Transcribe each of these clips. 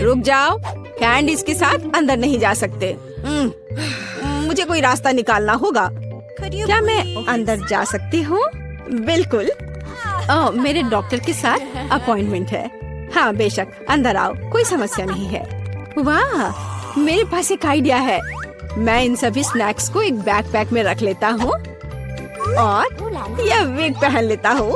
रुक जाओ, कैंडीज के साथ अंदर नहीं जा सकते। मुझे कोई रास्ता निकालना होगा। क्या मैं अंदर जा सकती हूँ? बिल्कुल। मेरे डॉक्टर के साथ अपॉइंटमेंट है। हाँ बेशक, अंदर आओ, कोई समस्या नहीं है। वाह, मेरे पास एक आइडिया है। मैं इन सभी स्नैक्स को एक बैकपैक में रख लेता हूँ और यह विग पहन लेता हूँ।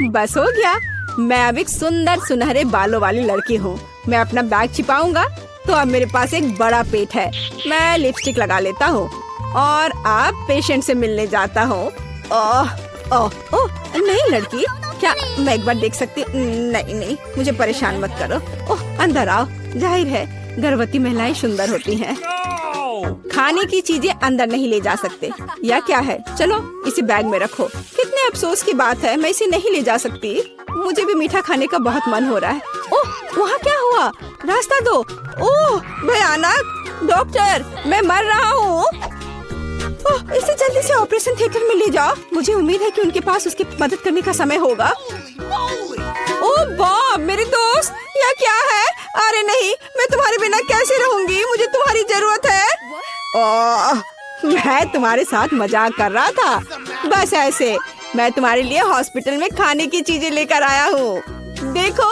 बस हो गया, मैं अब एक सुंदर सुनहरे बालों वाली लड़की हूँ। मैं अपना बैग छिपाऊंगा तो अब मेरे पास एक बड़ा पेट है। मैं लिपस्टिक लगा लेता हूँ और अब पेशेंट से मिलने जाता हूँ। ओह ओह ओह, नहीं लड़की, क्या मैं एक बार देख सकती? नहीं नहीं, मुझे परेशान मत करो। ओह, अंदर आओ। जाहिर है गर्भवती महिलाएं सुंदर होती हैं। खाने की चीजें अंदर नहीं ले जा सकते। या क्या है? चलो इसे बैग में रखो। कितने अफसोस की बात है, मैं इसे नहीं ले जा सकती। मुझे भी मीठा खाने का बहुत मन हो रहा है। ओह, वहाँ क्या हुआ? रास्ता दो। ओह भयानक! डॉक्टर, मैं मर रहा हूँ। ओह, इसे जल्दी से ऑपरेशन थिएटर में ले जाओ। मुझे उम्मीद है कि उनके पास उसकी मदद करने का समय होगा। ओह बॉब, मेरे दोस्त, यह क्या है? अरे नहीं, मैं तुम्हारे बिना कैसे रहूंगी? मुझे तुम्हारी जरूरत है। ओह, मैं तुम्हारे साथ मजाक कर रहा था। बस ऐसे, मैं तुम्हारे लिए हॉस्पिटल में खाने की चीजें लेकर आया हूँ। देखो,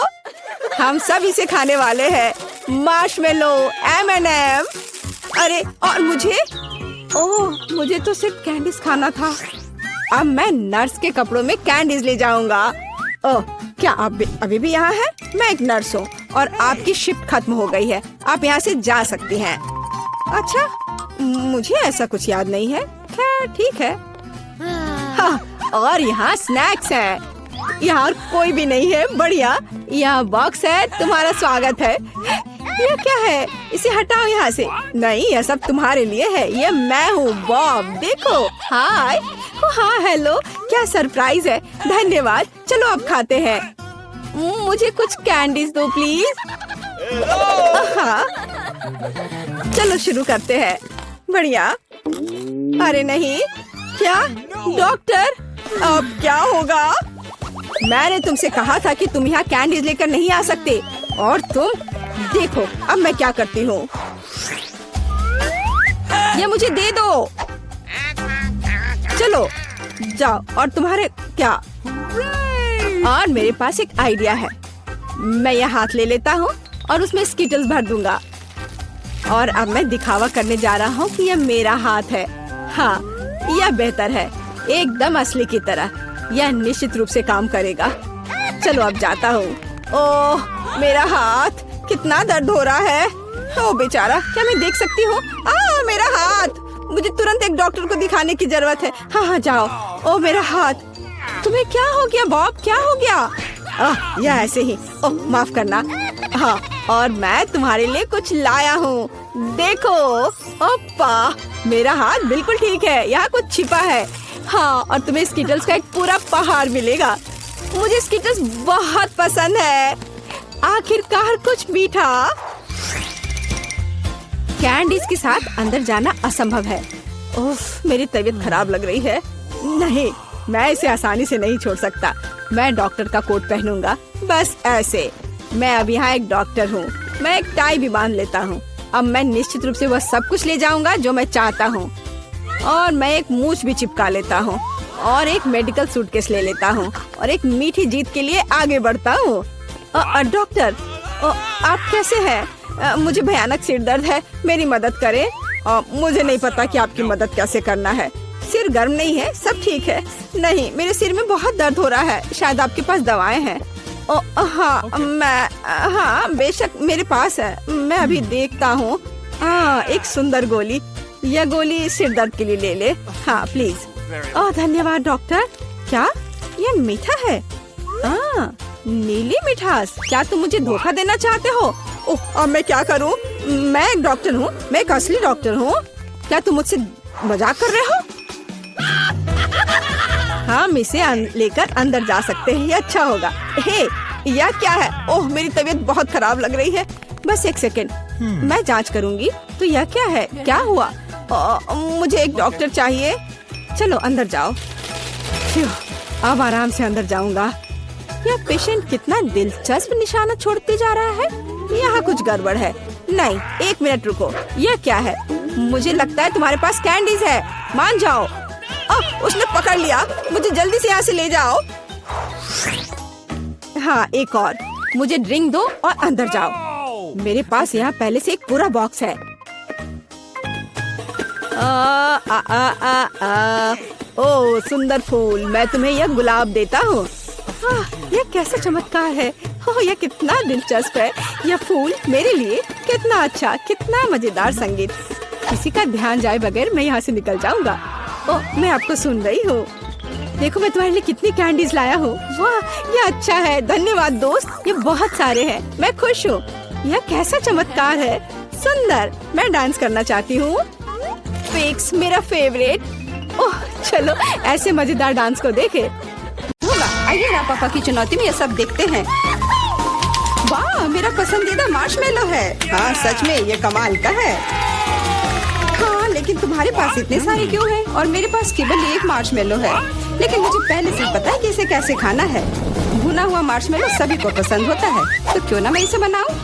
हम सब इसे खाने वाले हैं। Marshmallow, M&M। अरे और मुझे? ओह, मुझे तो सिर्फ कैंडीज खाना था। अब मैं नर्स के कपड़ों में कैंडीज ले जाऊंगा। ओह, क्या आप अभी भी यहाँ हैं? मैं एक नर्स हूँ और आपकी शिफ्ट खत्म हो गई है। आप यहाँ से जा सकती हैं। अच्छा, मुझे ऐसा कुछ याद नहीं है। खैर ठीक है। हाँ, और यहाँ स्नैक्स हैं। यहाँ और कोई भी नहीं है। बढ़िया, यहाँ बॉक्स है, तुम्हारा स्वागत है। यह क्या है? इसे हटाओ यहाँ से। नहीं, यह सब तुम्हारे लिए है। ये मैं हूँ बॉब, देखो। हाय, हाँ हेलो, क्या सरप्राइज है। धन्यवाद। चलो अब खाते हैं। मुझे कुछ कैंडीज दो प्लीज। हाँ, चलो शुरू करते हैं। बढ़िया। अरे नहीं, क्या डॉक्टर, अब क्या होगा? मैंने तुमसे कहा था कि तुम यहाँ कैंडीज लेकर नहीं आ सकते, और तुम देखो अब मैं क्या करती हूँ। ये मुझे दे दो। चलो जाओ। और तुम्हारे क्या? और मेरे पास एक आइडिया है। मैं यह हाथ ले लेता हूँ और उसमें स्किटल्स भर दूंगा। और अब मैं दिखावा करने जा रहा हूँ कि यह मेरा हाथ है। हाँ, यह बेहतर है, एकदम असली की तरह। यह निश्चित रूप से काम करेगा। चलो अब जाता हूँ। ओह, मेरा हाथ, कितना दर्द हो रहा है। ओह बेचारा, क्या मैं देख सकती हूँ? मेरा हाथ। मुझे तुरंत एक डॉक्टर को दिखाने की जरूरत है। हाँ हाँ जाओ। ओह मेरा हाथ। तुम्हें क्या हो गया बॉब? क्या हो गया? यह ऐसे ही। ओह माफ करना। हाँ, और मैं तुम्हारे लिए कुछ लाया हूँ। देखो। ओप्पा, मेरा हाथ बिल्कुल ठीक है। यहाँ कुछ छिपा है। हाँ, और तुम्हें स्किटल्स का एक पूरा पहाड़ मिलेगा। मुझे स्किटल्स बहुत पसंद है। आखिरकार कुछ मीठा। कैंडीज के साथ अंदर जाना असंभव है। उफ, मेरी तबीयत खराब लग रही है। नहीं, मैं इसे आसानी से नहीं छोड़ सकता। मैं डॉक्टर का कोट पहनूंगा, बस ऐसे। मैं अब यहाँ एक डॉक्टर हूँ। मैं एक टाई भी बांध लेता हूँ। अब मैं निश्चित रूप से वह सब कुछ ले जाऊंगा जो मैं चाहता हूँ। और मैं एक मूछ भी चिपका लेता हूँ और एक मेडिकल सूटकेस ले लेता हूँ और एक मीठी जीत के लिए आगे बढ़ता हूँ। डॉक्टर, आप कैसे हैं? मुझे भयानक सिर दर्द है, मेरी मदद करें। मुझे नहीं पता कि आपकी मदद कैसे करना है। सिर गर्म नहीं है, सब ठीक है। नहीं, मेरे सिर में बहुत दर्द हो रहा है। शायद आपके पास दवाएं हैं? हाँ बेशक मेरे पास है। मैं अभी देखता हूँ। एक सुंदर गोली। यह गोली सिर दर्द के लिए ले ले। हाँ प्लीज। धन्यवाद डॉक्टर। क्या यह मीठा है? नीली मिठास। क्या तुम मुझे धोखा देना चाहते हो? अब मैं क्या करूं? मैं एक डॉक्टर हूं, मैं एक असली डॉक्टर हूं। क्या तुम मुझसे मजाक कर रहे हो? हम इसे लेकर अंदर जा सकते हैं, ये अच्छा होगा। हे, यह क्या है? ओह मेरी तबीयत बहुत खराब लग रही है। बस एक सेकंड, मैं जांच करूंगी। तो यह क्या है? क्या हुआ? मुझे एक डॉक्टर चाहिए। चलो अंदर जाओ। अब आराम से अंदर जाऊंगा। यह पेशेंट कितना दिलचस्प निशाना छोड़ते जा रहा है। यहाँ कुछ गड़बड़ है। नहीं, एक मिनट रुको, यह क्या है? मुझे लगता है तुम्हारे पास कैंडीज है। मान जाओ। उसने पकड़ लिया, मुझे जल्दी से यहाँ से ले जाओ। हाँ, एक और। मुझे ड्रिंक दो और अंदर जाओ। मेरे पास यहाँ पहले से एक पूरा बॉक्स है। ओह सुंदर फूल, मैं तुम्हें यह गुलाब देता हूँ। यह कैसा चमत्कार है। ओह यह कितना दिलचस्प है। यह फूल मेरे लिए कितना अच्छा, कितना मजेदार संगीत। किसी का ध्यान जाए बगैर मैं यहाँ से निकल जाऊंगा। ओह मैं आपको सुन रही हूँ। देखो मैं तुम्हारे लिए कितनी कैंडीज लाया हूँ। वाह यह अच्छा है, धन्यवाद दोस्त। ये बहुत सारे हैं, मैं खुश हूँ। यह कैसा चमत्कार है, सुंदर। मैं डांस करना चाहती हूँ। फिक्स मेरा फेवरेट। ओह चलो ऐसे मजेदार डांस को देखे। होगा, आइए ना पापा की चुनौती में ये सब देखते हैं। वाह मेरा पसंदीदा मार्शमेलो है। हाँ सच में ये कमाल का है। हाँ लेकिन तुम्हारे पास इतने सारे क्यों हैं? और मेरे पास केवल एक मार्शमेलो है। लेकिन मुझे पहले से पता है कि इसे कैसे खाना है। भुना हुआ मार्शमेलो सभी को पसंद होता है, तो क्यों ना मैं इसे बनाऊं?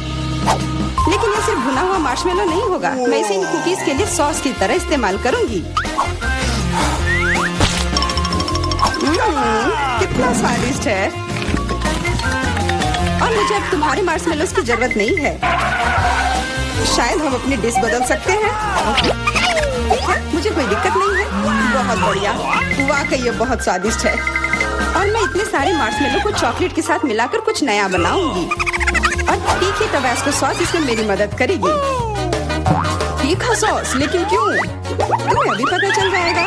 लेकिन ये सिर्फ भुना हुआ मार्शमेलो नहीं होगा। मैं इसे इन कुकीज के लिए सॉस की तरह इस्तेमाल करूंगी। कितना स्वादिष्ट है। और मुझे अब तुम्हारे मार्शमेलोस की जरूरत नहीं है। शायद हम अपनी डिश बदल सकते हैं। ठीक है, मुझे कोई दिक्कत नहीं है। बहुत बढ़िया, वाकई ये बहुत स्वादिष्ट है। और मैं इतने सारे मार्शमेलो को चॉकलेट के साथ मिलाकर कुछ नया बनाऊंगी। और तीखी टबास्को सॉस इसमें मेरी मदद करेगी। तीखा सॉस? लेकिन क्यों? तुम्हें अभी पता चल जाएगा।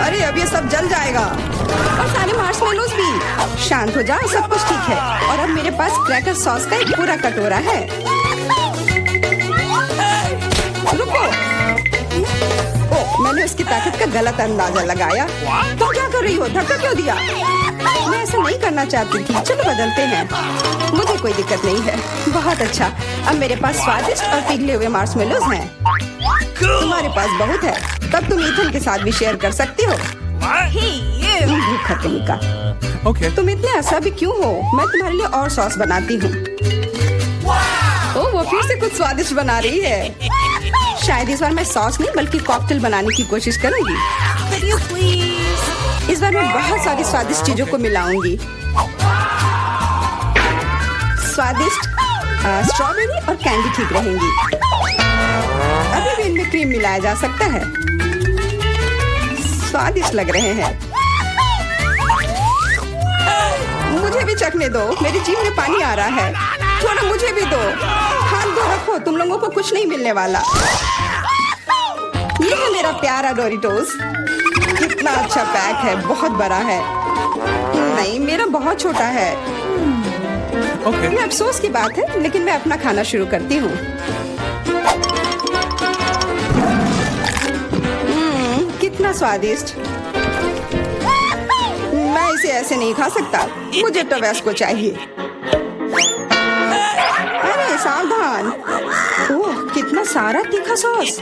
अरे अब ये सब जल जाएगा। और सारे मार्शमेलोस भी। शांत हो जाओ, सब कुछ ठीक है। और अब मेरे पास क्रैकर सॉस का एक पूरा कटोरा है। रुको। ओह मैंने उसकी ताकत का गलत अंदाजा लगाया। तुम क्या कर रही हो? धक्का क्यों दिया? मैं ऐसा नहीं करना चाहती थी। चलो बदलते हैं। मुझे कोई दिक्कत नहीं है। बहुत अच्छा, अब मेरे पास स्वादिष्ट और पिघले हुए मार्शमेलोस हैं। तुम्हारे पास बहुत है, तब तुम ईथन के साथ भी शेयर कर सकती हो। भूखा कहीं का। तुम इतने असभी क्यों हो? मैं तुम्हारे लिए और सॉस बनाती हूँ। ओह वो फिर से कुछ स्वादिष्ट बना रही है। शायद इस बार मैं सॉस नहीं बल्कि कॉकटेल बनाने की कोशिश करूंगी। इस बार मैं बहुत सारी स्वादिष्ट चीजों को मिलाऊंगी। स्वादिष्ट स्ट्रॉबेरी और कैंडी ठीक रहेंगी। अभी भी इनमें क्रीम मिलाया जा सकता है। स्वादिष्ट लग रहे हैं। मुझे भी चखने दो, मेरी जीभ में पानी आ रहा है। थोड़ा मुझे भी दो। हाथ धो रखो, तुम लोगों को कुछ नहीं मिलने वाला। ये है मेरा प्यारा डोरिटोस। कितना अच्छा पैक है, बहुत बड़ा है। नहीं मेरा बहुत छोटा है। ये अफसोस की बात है, लेकिन मैं अपना खाना शुरू करती हूँ। कितना स्वादिष्ट। मैं इसे ऐसे नहीं खा सकता, मुझे टबास्को चाहिए। अरे सावधान। ओह कितना सारा तीखा सॉस।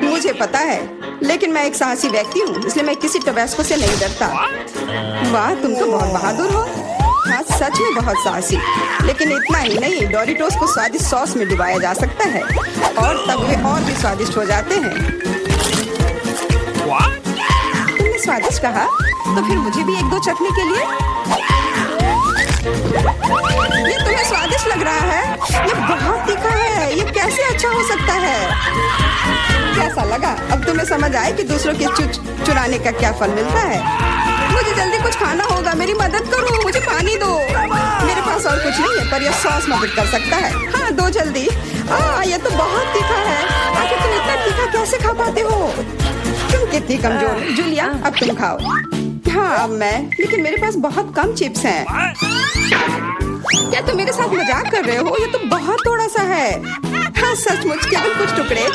मुझे पता है, लेकिन मैं एक साहसी व्यक्ति हूँ, इसलिए मैं किसी टबास्को से नहीं डरता। वाह तुम तो बहुत बहादुर हो। हाँ सच में बहुत साहसी। लेकिन इतना ही नहीं, डोरिटोस को स्वादिष्ट सॉस में डुबाया जा सकता है और तब वे और भी स्वादिष्ट हो जाते हैं। तुमने स्वादिष्ट कहा, तो फिर मुझे भी एक दो चखने के लिए। ये तुम्हें स्वादिष्ट लग रहा है? ये बहुत तीखा है, ये कैसे अच्छा हो सकता है? कैसा लगा? अब तुम्हें समझ आए कि दूसरों के चुराने का क्या फल मिलता है। मुझे जल्दी कुछ खाना होगा, मेरी मदद करो, मुझे पानी दो। मेरे पास और कुछ नहीं है, पर यह सॉस मदद कर सकता है। हाँ दो जल्दी। ये तो बहुत तीखा है। आखिर तुम इतना तीखा कैसे खा पाते हो? तुम कितनी कमजोर। जूलिया अब तुम खाओ। हाँ अब मैं, लेकिन मेरे पास बहुत कम चिप्स हैं। क्या तुम मेरे साथ मजाक कर रहे हो? ये तो बहुत थोड़ा सा है। हाँ सचमुच केवल कुछ टुकड़े।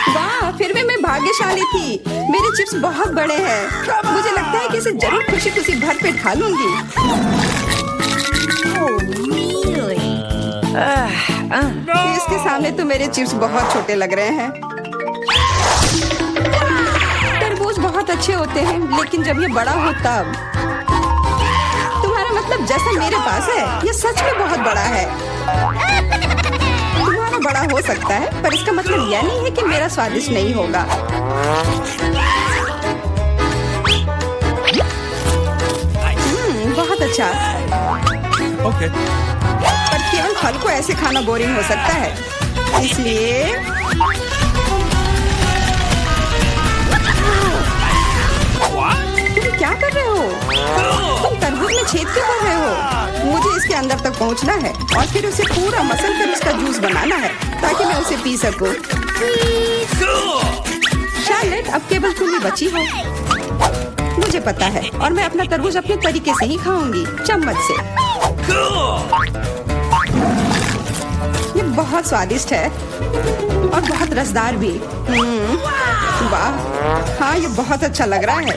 वाह फिर भी मैं भाग्यशाली थी, मेरे चिप्स बहुत बड़े हैं। मुझे लगता है कि इसे जरूर खुशी खुशी भर पेट खा लूंगी। इसके सामने तो मेरे चिप्स बहुत छोटे लग रहे हैं। तरबूज बहुत अच्छे होते हैं, लेकिन जब ये बड़ा हो तब। तुम्हारा मतलब जैसा मेरे पास है। ये सच में बहुत बड़ा है। तुम्हारा बड़ा हो सकता है, पर इसका मतलब यह नहीं है कि मेरा स्वादिष्ट नहीं होगा। बहुत अच्छा। Okay. पर केवल फल को ऐसे खाना बोरिंग हो सकता है, इसलिए तुम क्या कर रहे हो? तुम तरबूज में छेद क्यों कर रहे हो? मुझे इसके अंदर तक पहुंचना है और फिर उसे पूरा मसल कर उसका जूस बनाना है ताकि मैं उसे पी सकूं। शार्लेट, अब केवल तुम ही बची हो। मुझे पता है और मैं अपना तरबूज अपने तरीके से ही खाऊंगी, चम्मच से। ये बहुत स्वादिष्ट है और बहुत रसदार भी। वाह, हाँ ये बहुत अच्छा लग रहा है।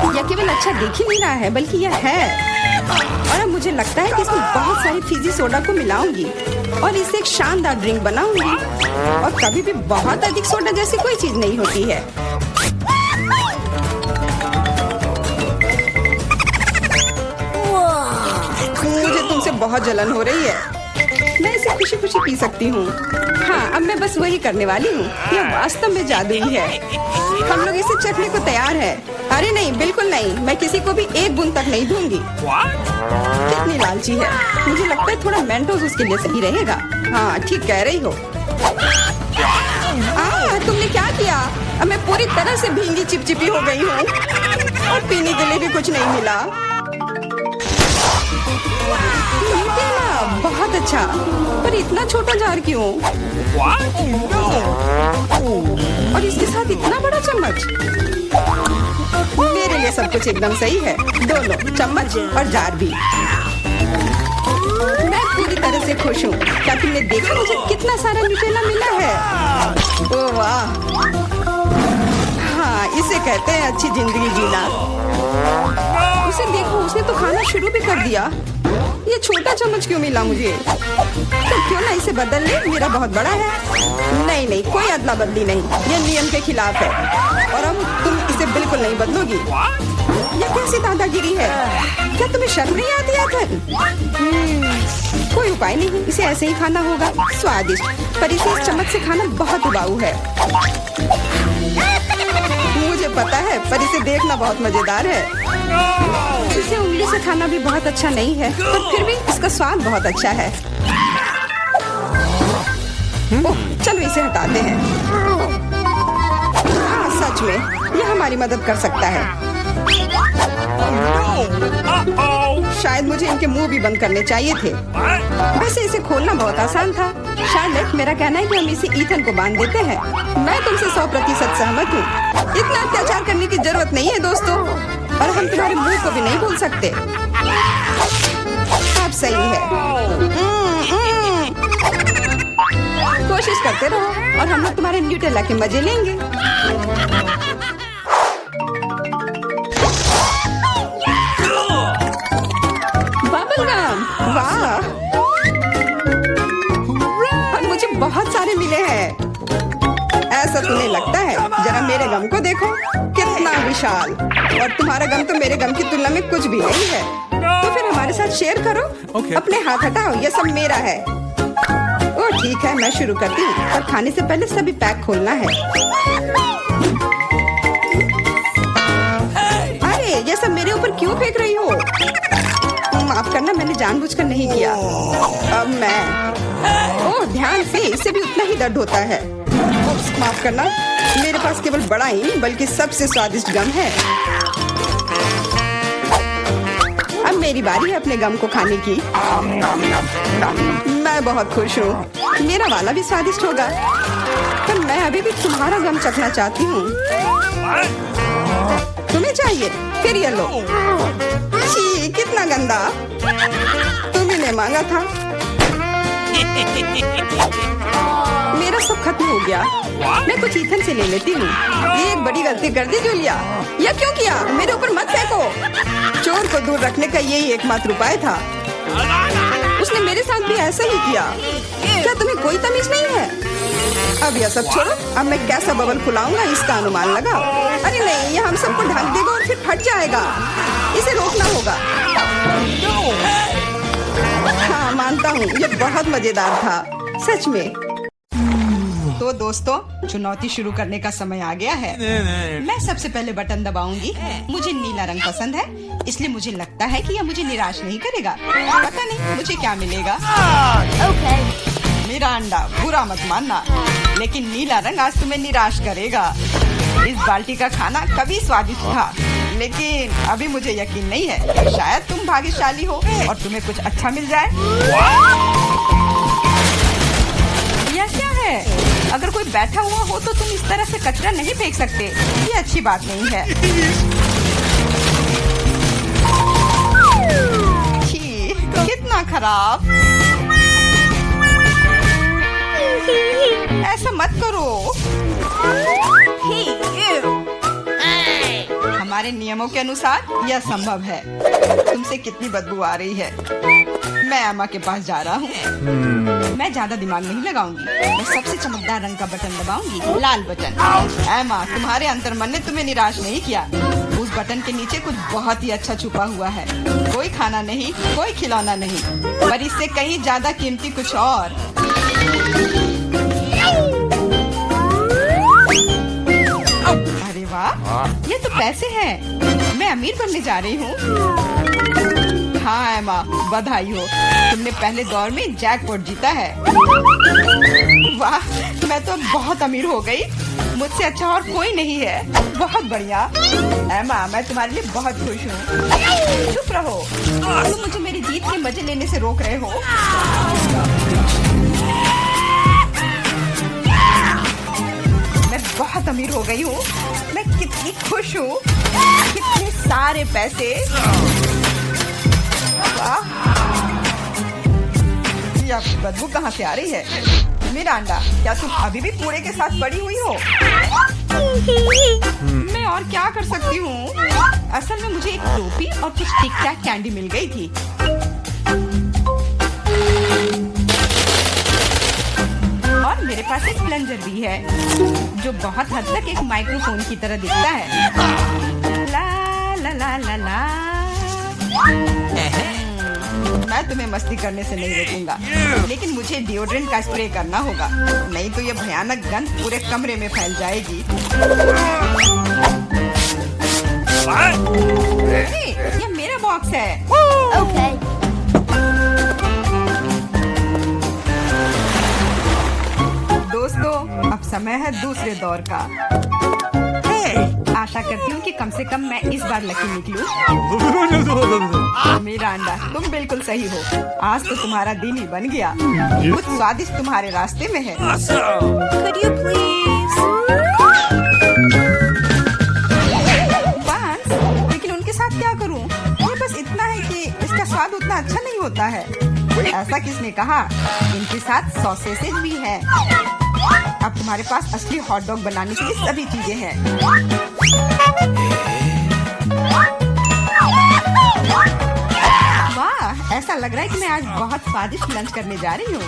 यह केवल अच्छा दिख ही नहीं रहा है, बल्कि यह है। और अब मुझे लगता है कि इसमें बहुत सारी फिजी सोडा को मिलाऊंगी और इससे एक शानदार ड्रिंक बनाऊंगी। और कभी भी बहुत अधिक सोडा जैसी कोई चीज नहीं होती है। मुझे तुमसे बहुत जलन हो रही है। मैं इसे खुशी खुशी पी सकती हूँ। हाँ, अब मैं बस वही करने वाली हूँ। यह वास्तव में जादुई है। हम लोग इसे चखने को तैयार है। अरे नहीं, बिल्कुल नहीं। मैं किसी को भी एक बूंद तक नहीं दूंगी। कितनी लालची है। मुझे लगता है थोड़ा मेंटोस उसके लिए सही रहेगा। हाँ, ठीक कह रही हो। तुमने क्या किया? अब मैं पूरी तरह से भींगी चिपचिपी हो गई हूँ और पीने के लिए भी कुछ नहीं मिला। बहुत अच्छा, पर इतना छोटा जार क्यों? और इसके साथ इतना बड़ा चम्मच। मेरे लिए सब कुछ एकदम सही है। दोनों चम्मच और जार भी। मैं पूरी तरह से खुश हूँ। क्या तुमने देखा मुझे कितना सारा न्यूटेला मिला है? ओह वाह, हाँ इसे कहते हैं अच्छी जिंदगी जीना। उसे देखो, उसने तो खाना शुरू भी कर दिया। ये छोटा चम्मच क्यों मिला मुझे? तो क्यों ना इसे बदल ले, मेरा बहुत बड़ा है। नहीं नहीं, कोई अदला बदली नहीं, ये नियम के खिलाफ है। और अब तुम इसे बिल्कुल नहीं बदलोगी। ये कैसी दादागिरी है? क्या तुम्हें शर्म नहीं आती है? कोई उपाय नहीं, इसे ऐसे ही खाना होगा। स्वादिष्ट, पर इसे इस चम्मच से खाना बहुत उबाऊ है। मुझे पता है, पर इसे देखना बहुत मजेदार है। इसे उंगली से खाना भी बहुत अच्छा नहीं है, पर फिर भी इसका स्वाद बहुत अच्छा है। ओह, चलो इसे हटाते हैं। हाँ सच में, यह हमारी मदद कर सकता है। शायद मुझे इनके मुंह भी बंद करने चाहिए थे। वैसे इसे खोलना बहुत आसान था। शार्लेट, मेरा कहना है कि हम इसे ईथन को बांध देते हैं। मैं तुमसे 100% सहमत हूँ। इतना अत्याचार करने की जरूरत नहीं है दोस्तों, और हम तुम्हारे मुंह को भी नहीं भूल सकते। आप सही है। कोशिश करते रहो और हम लोग तुम्हारे न्यूटेला के मजे लेंगे। बबलगम, वाह! और मुझे बहुत सारे मिले हैं। ऐसा तुम्हें लगता है? जरा मेरे गम को देखो, कितना विशाल। और तुम्हारा गम तो मेरे गम की तुलना में कुछ भी नहीं है। तो फिर हमारे साथ शेयर करो। अपने हाथ हटाओ, ये सब मेरा है। ओह ठीक है, मैं शुरू करती हूँ, पर खाने से पहले सभी पैक खोलना है। अरे ये सब मेरे ऊपर क्यों फेंक रही हो? माफ करना, मैंने जानबूझकर नहीं किया। अब मैं ओह ध्यान से, इससे भी उतना ही दर्द होता है। माफ करना, मेरे पास केवल बड़ा ही नहीं बल्कि सबसे स्वादिष्ट गम है। अब मेरी बारी है अपने गम को खाने की। मैं बहुत खुश हूँ। मेरा वाला भी स्वादिष्ट होगा, पर मैं अभी भी तुम्हारा गम चखना चाहती हूँ। तुम्हें चाहिए? फिर ये लो। छी, कितना गंदा। तुम्ही ने मांगा था। मेरा सब खत्म हो गया। मैं कुछ ईथन से ले लेती हूँ। ये एक बड़ी गलती कर दी जूलिया। यह क्यों किया? मेरे ऊपर मत फेंको। चोर को दूर रखने का यही एकमात्र उपाय था। उसने मेरे साथ भी ऐसा ही किया। क्या तुम्हें कोई तमीज नहीं है? अब यह सब छोड़ो। अब मैं कैसा बबल फुलाऊंगा इसका अनुमान लगाओ। अरे नहीं, यह हम सबको ढक देगा और फिर फट जाएगा। इसे रोकना होगा। हाँ, मानता हूँ, ये बहुत मजेदार था, सच में। तो दोस्तों, चुनौती शुरू करने का समय आ गया है। मैं सबसे पहले बटन दबाऊंगी। मुझे नीला रंग पसंद है, इसलिए मुझे लगता है कि यह मुझे निराश नहीं करेगा। पता नहीं मुझे क्या मिलेगा। मेरा अंडा, बुरा मत मानना, लेकिन नीला रंग आज तुम्हें निराश करेगा। इस बाल्टी का खाना कभी स्वादिष्ट था, लेकिन अभी मुझे यकीन नहीं है। शायद तुम भाग्यशाली हो और तुम्हें कुछ अच्छा मिल जाए। यह क्या है? अगर कोई बैठा हुआ हो तो तुम इस तरह से कचरा नहीं फेंक सकते। ये अच्छी बात नहीं है। छी, कितना खराब। ऐसा मत करो। हमारे नियमों के अनुसार यह संभव है। तुमसे कितनी बदबू आ रही है। मैं एमा के पास जा रहा हूँ। मैं ज्यादा दिमाग नहीं लगाऊंगी। मैं सबसे चमकदार रंग का बटन दबाऊंगी, लाल बटन। एमा, तुम्हारे अंतर्मन ने तुम्हें निराश नहीं किया। उस बटन के नीचे कुछ बहुत ही अच्छा छुपा हुआ है। कोई खाना नहीं, कोई खिलौना नहीं, पर इससे कहीं ज्यादा कीमती कुछ और। अरे वाह, ये तो पैसे हैं। मैं अमीर बनने जा रही हूँ। हाँ एमा, बधाई हो, तुमने पहले दौर में जैकपॉट जीता है। वाह, मैं तो बहुत अमीर हो गई। मुझसे अच्छा और कोई नहीं है। बहुत बढ़िया एमा, मैं तुम्हारे लिए बहुत खुश हूँ। चुप रहो, तुम मुझे मेरी जीत के मजे लेने से रोक रहे हो। मैं बहुत अमीर हो गई हूँ। मैं कितनी खुश हूँ। कितने सारे पैसे। ये आपकी बदबू कहाँ से आ रही है? मिरांडा, क्या तुम अभी भी कूड़े के साथ पड़ी हुई हो? मैं और क्या कर सकती हूँ? असल में मुझे एक टोपी और कुछ टिक टैक कैंडी मिल गई थी। और मेरे पास एक प्लंजर भी है, जो बहुत हद तक एक माइक्रोफोन की तरह दिखता है। ला ला ला ला ला। मैं तुम्हें मस्ती करने से नहीं रोकूंगा, लेकिन मुझे डिओड्रेंट का स्प्रे करना होगा, नहीं तो ये भयानक गंध पूरे कमरे में फैल जाएगी। ये मेरा बॉक्स है। दोस्तों, अब समय है दूसरे दौर का। आशा करती हूँ कि कम से कम मैं इस बार लकी निकलूं। मिरांडा, तुम बिल्कुल सही हो। आज तो तुम्हारा दिन ही बन गया। कुछ स्वादिष्ट तुम्हारे रास्ते में है। Could you please? बांस, लेकिन उनके साथ क्या करूँ? ये बस इतना है कि इसका स्वाद उतना अच्छा नहीं होता है। ऐसा किसने कहा? इनके साथ सॉसेसेज भी है। अब तुम्हारे पास असली हॉट डॉग बनाने के लिए सभी चीजें हैं। वाह, ऐसा लग रहा है कि मैं आज बहुत स्वादिष्ट लंच करने जा रही हूँ।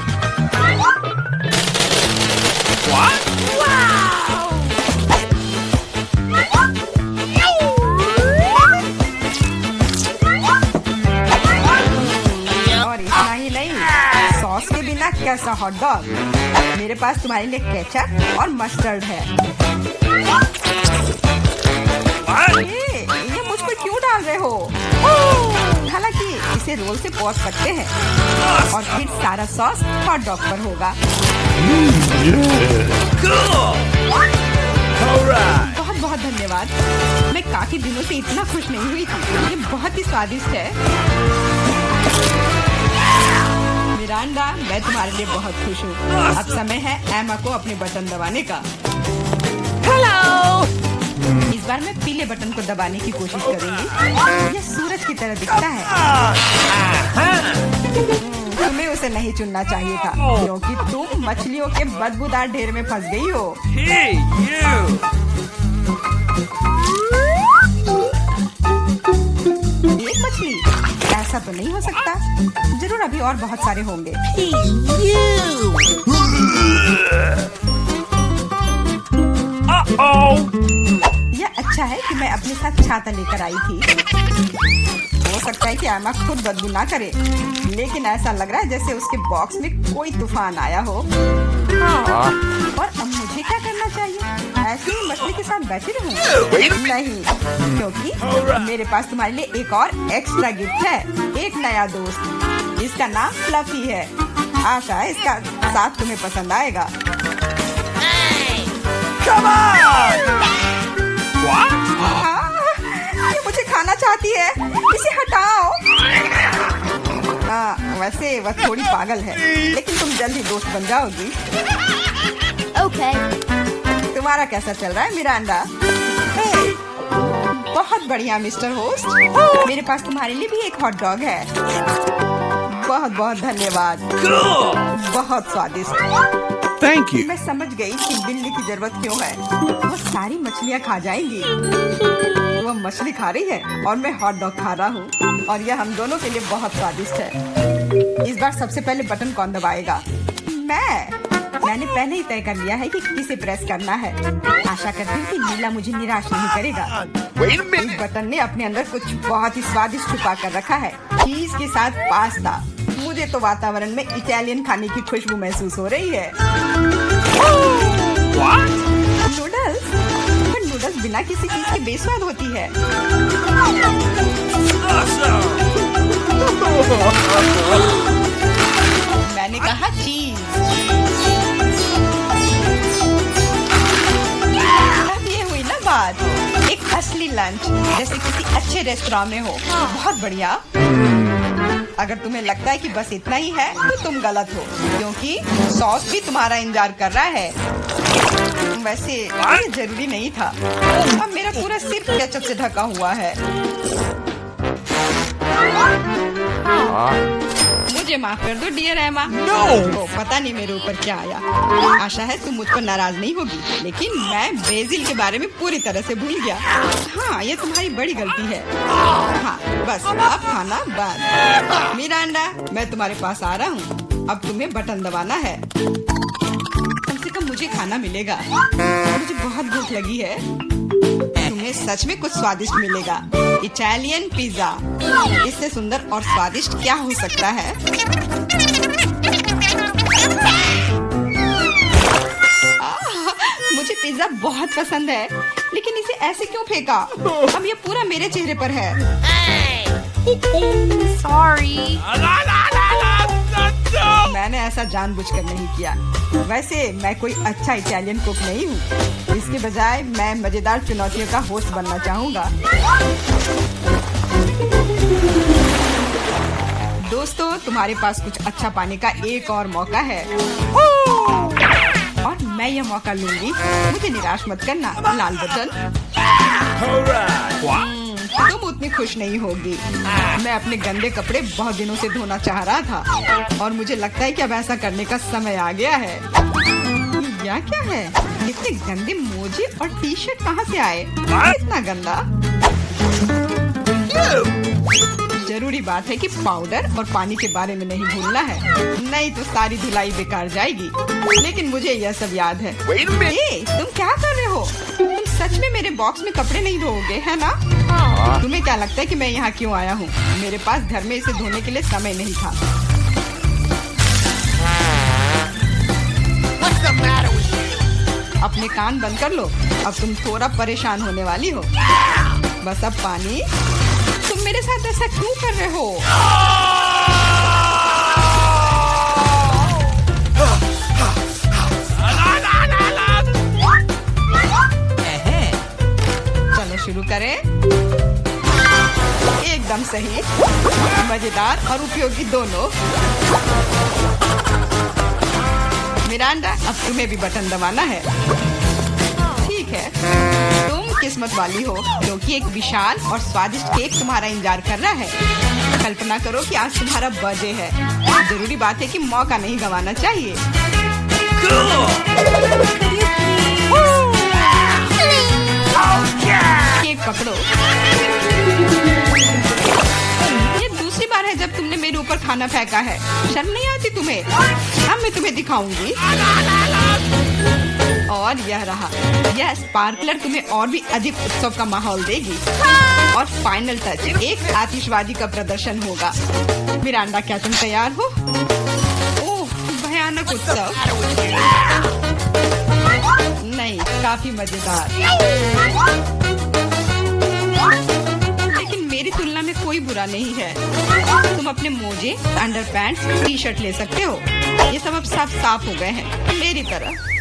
और इतना ही नहीं, सॉस के बिना कैसा हॉट डॉग? मेरे पास तुम्हारे लिए केचप और मस्टर्ड है। ये मुझ पर क्यों डाल रहे हो? हालांकि इसे रोल से पोंछ सकते हैं और फिर सारा सॉस हॉट डॉग पर होगा। बहुत बहुत धन्यवाद। मैं काफी दिनों से इतना खुश नहीं हुई थी। ये बहुत ही स्वादिष्ट है। मिरांडा, मैं तुम्हारे लिए बहुत खुश हूँ। अब समय है एमा को अपने बटन दबाने का। हेलो। इस बार मैं पीले बटन को दबाने की कोशिश करूंगी। यह सूरज की तरह दिखता है। तुम्हें उसे नहीं चुनना चाहिए था, क्योंकि तुम मछलियों के बदबूदार ढेर में फंस गई हो। एक मछली? ऐसा तो नहीं हो सकता। जरूर अभी और बहुत सारे होंगे। यह अच्छा अच्छा है कि मैं अपने साथ छाता लेकर आई थी। हो सकता है कि आमा खुद बदबू ना करे, लेकिन ऐसा लग रहा है जैसे उसके बॉक्स में कोई तूफान आया हो। और अब मुझे क्या करना चाहिए? ऐसे ही मछली के साथ बैठे रहूं? नहीं, क्योंकि मेरे पास तुम्हारे लिए एक और एक्स्ट्रा गिफ्ट है। एक नया दोस्त, इसका नाम फ्लफी है। आशा है इसका साथ तुम्हें पसंद आएगा। ये मुझे खाना चाहती है, इसे हटाओ। हाँ, वैसे वह थोड़ी पागल है, लेकिन तुम जल्दी दोस्त बन जाओगी। Okay. तुम्हारा कैसा चल रहा है मिरांडा? बहुत बढ़िया मिस्टर होस्ट, मेरे पास तुम्हारे लिए भी एक हॉट डॉग है। बहुत बहुत धन्यवाद, बहुत स्वादिष्ट। Thank you. मैं समझ गई कि बिल्ली की जरूरत क्यों है। वो सारी मछलियाँ खा जाएंगी। वो मछली खा रही है और मैं हॉट डॉग खा रहा हूँ, और यह हम दोनों के लिए बहुत स्वादिष्ट है। इस बार सबसे पहले बटन कौन दबाएगा? मैंने पहले ही तय कर लिया है कि किसे प्रेस करना है। आशा करती हूँ कि नीला मुझे निराश नहीं करेगा। इस बटन ने अपने अंदर कुछ बहुत ही स्वादिष्ट छुपा कर रखा है। चीज के साथ पास्ता। मुझे तो वातावरण में इटालियन खाने की खुशबू महसूस हो रही है। नूडल्स? पर नूडल्स बिना किसी चीज के बेस्वाद होती है। मैंने कहा चीज। अब ये हुई ना बात, एक असली लंच जैसे किसी अच्छे रेस्टोरेंट में हो। बहुत बढ़िया। अगर तुम्हें लगता है कि बस इतना ही है तो तुम गलत हो, क्योंकि सॉस भी तुम्हारा इंतजार कर रहा है। वैसे ये जरूरी नहीं था। अब मेरा पूरा सिर केचप से ढका हुआ है। मुझे माफ कर दो डियर एमा। तो पता नहीं मेरे ऊपर क्या आया। आशा है तुम मुझ पर नाराज नहीं होगी, लेकिन मैं बेसिल के बारे में पूरी तरह से भूल गया। हाँ, ये तुम्हारी बड़ी गलती है। हाँ, बस अब खाना बंद। मिरांडा, मैं तुम्हारे पास आ रहा हूँ। अब तुम्हें बटन दबाना है। कम से कम मुझे खाना मिलेगा। मुझे बहुत भूख लगी है। तुम्हें सच में कुछ स्वादिष्ट मिलेगा। इटालियन पिज्जा, इससे सुंदर और स्वादिष्ट क्या हो सकता है? मुझे पिज्जा बहुत पसंद है, लेकिन इसे ऐसे क्यों फेंका? अब ये पूरा मेरे चेहरे पर है। Sorry. मैंने ऐसा जानबूझकर नहीं किया। वैसे मैं कोई अच्छा इटालियन कुक नहीं हूँ। इसके बजाय मैं मजेदार चुनौतियों का होस्ट बनना चाहूँगा। दोस्तों, तुम्हारे पास कुछ अच्छा पाने का एक और मौका है, और मैं यह मौका लूंगी। मुझे निराश मत करना। लाल बटन। तुम उतनी खुश नहीं होगी। मैं अपने गंदे कपड़े बहुत दिनों से धोना चाह रहा था, और मुझे लगता है कि अब ऐसा करने का समय आ गया है। यह क्या है? इतने गंदे मोजे और टी शर्ट कहाँ से आए? इतना गंदा। जरूरी बात है कि पाउडर और पानी के बारे में नहीं भूलना है, नहीं तो सारी धुलाई बेकार जाएगी। लेकिन मुझे यह सब याद है। तुम क्या कर रहे हो? तुम सच में मेरे बॉक्स में कपड़े नहीं धोओगे, है ना? तुम्हें क्या लगता है कि मैं यहाँ क्यों आया हूँ? मेरे पास घर में इसे धोने के लिए समय नहीं था। अपने कान बंद कर लो। अब तुम थोड़ा परेशान होने वाली हो। बस अब पानी। तुम मेरे साथ ऐसा क्यों कर रहे हो? चलो शुरू करें। एकदम सही, मजेदार और उपयोगी दोनों। मिरांडा, अब तुम्हें भी बटन दबाना है। ठीक है, तुम किस्मत वाली हो, क्योंकि एक विशाल और स्वादिष्ट केक तुम्हारा इंतजार कर रहा है। कल्पना करो कि आज तुम्हारा बर्थडे है। जरूरी बात है कि मौका नहीं गंवाना चाहिए। केक पकड़ो। ये दूसरी बार है जब तुमने मेरे ऊपर खाना फेंका है। शर्म नहीं आती तुम्हें? अब मैं तुम्हें दिखाऊंगी। और यह रहा। यह स्पार्कलर तुम्हें और भी अधिक उत्सव का माहौल देगी। और फाइनल टच, एक आतिशबाजी का प्रदर्शन होगा। मिरांडा, क्या तुम तैयार हो? ओह, भयानक उत्सव। नहीं, काफी मजेदार। लेकिन मेरी तुलना में कोई बुरा नहीं है। तुम अपने मोजे, अंडरपैंट्स, टी शर्ट ले सकते हो। ये सब अब साफ हो गए हैं, मेरी तरह।